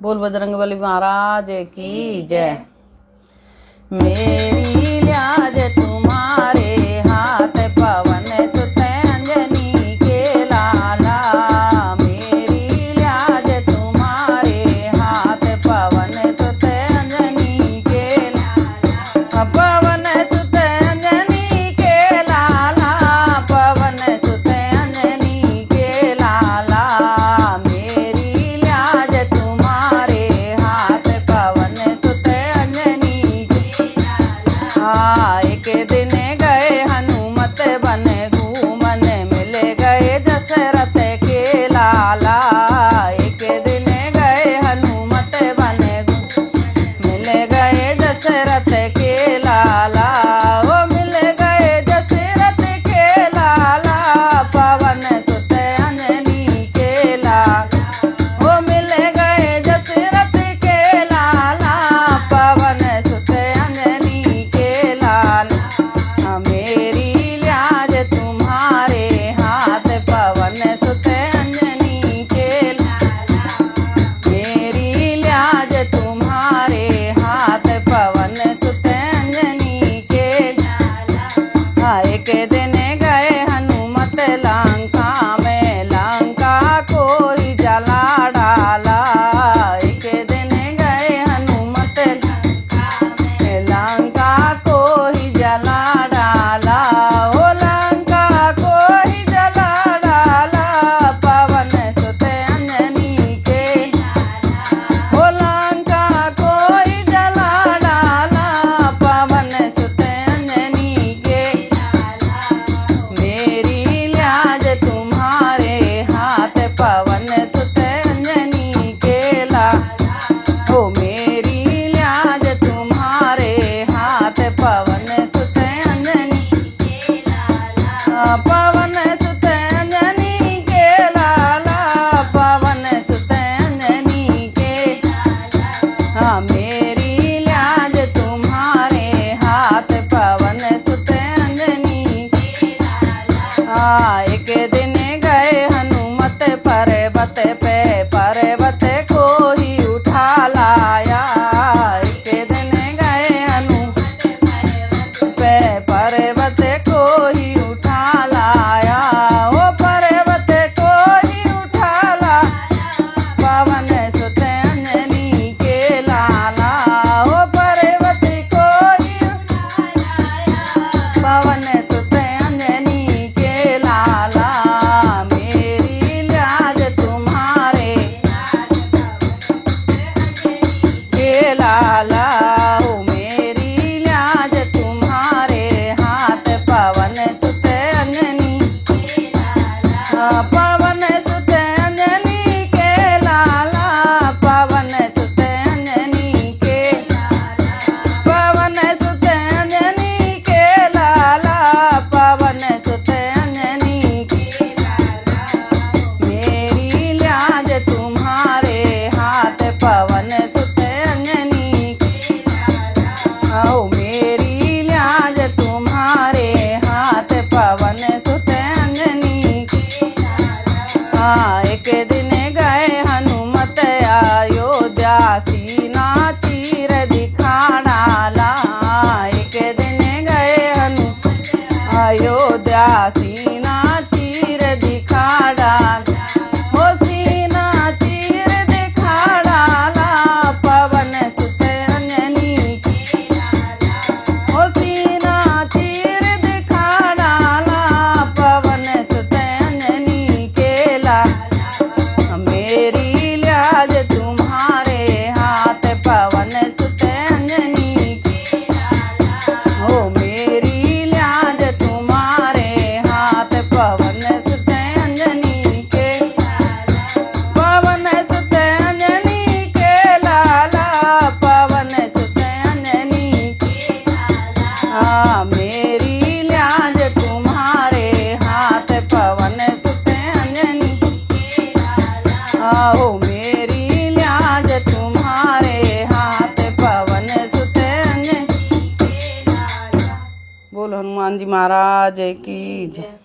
बोल बजरंगबली महाराज की जय। मेरी लाज तुम्हारे हाथ पवन सुत अंजनी के लाला। मेरी लाज तुम्हारे हाथ पवन सुत अंजनी के लाला। पवन सुत अंजनी के लाला। पवन सुत अंजनी के लाला। मेरी लाज तुम्हारे हाथ पवन सुत अंजनी के लाला। एक दिन गए हनुमत बन घूमन मिल गए दशरथ के लाला। एक दिन गए हनुमत बन मिल गए दशरथ के लाला। ओ मिल गए दशरथ के लाला। पवन सुत अंजनी के लाला। ओ मिल गए दशरथ के लाला। पवन सुत अंजनी के लाला। मेरी लाज तुम्हारे हाथ पवन सुत अंजनी के लाला। मेरी लाज तुम्हारे हाथ पवन सुत अंजनी के लाला। एक दिन गए हनुमत लंका में लंका कोई जला डाला। एक दिन गए हनुमत लंका कोई जला डाला। ओ लंका कोई जला डाला। पवन सुत अंजनी के लाला। ओ लंका कोई जला डाला। पवन सुत अंजनी के लाला। मेरी लाज तुम्हारे हाथ पवन सुत अंजनी के लाला। ओ मेरी लाज तुम्हारे हाथ पवन सुत अंजनी के लाला। पवन सुत अंजनी के लाला। पवन सुत अंजनी के लाला। मेरी लाज तुम्हारे हाथ पवन सुत अंजनी के लाला। एक दिन गए हनुमत पर्वत पे पर्वत को ही उठा लाया। एक दिन गए हनुमत पे पर्वत को ही उठा लाया। ओ पर्वत को ही उठा लाया। पवन सुत अंजनी के लाला। ओ पर्वत को ही उठा लाया। पवन सुत अंजनी के लाला। मेरी लाज तुम्हारे के लाला। ओ मेरी लाज तुम्हारे हाथ पवन सुत अंजनी के लाला। पवन सुत अंजनी के लाला। पवन सुत अंजनी के लाला। पवन सुत अंजनी के लाला। पवन सुत अंजनी के लाला। मेरी लाज तुम्हारे हाथ पवन सुत अंजनी के लाला। ओ मेरी लाज तुम्हारे हाथ पवन सुत अंजनी के लाला। एक दिन गए हनुमत अयोध्या सीना चीर दिखा डाला। एक दिन गए हनुमत अयोध्या सीना चीर दिखा डाला। ओ सीना चीर दिखा डाला। पवन सुत अंजनी के लाला। ओ सीना चीर दिखा डाला। पवन सुत अंजनी के लाला। मेरी लाज तुम्हारे हाथ पवन सुत अंजनी के लाला। ओ मेरी लाज तुम्हारे हाथ पवन सुत अंजनी के लाला। पवन सुत अंजनी के लाला। पवन सुत अंजनी के लाला। मेरी लाज तुम्हारे हाथ पवन सुत अंजनी के लाला। ओ मेरी लाज तुम्हारे हाथ पवन सुत अंजनी के लाला। बोल हनुमान जी महाराज की जय।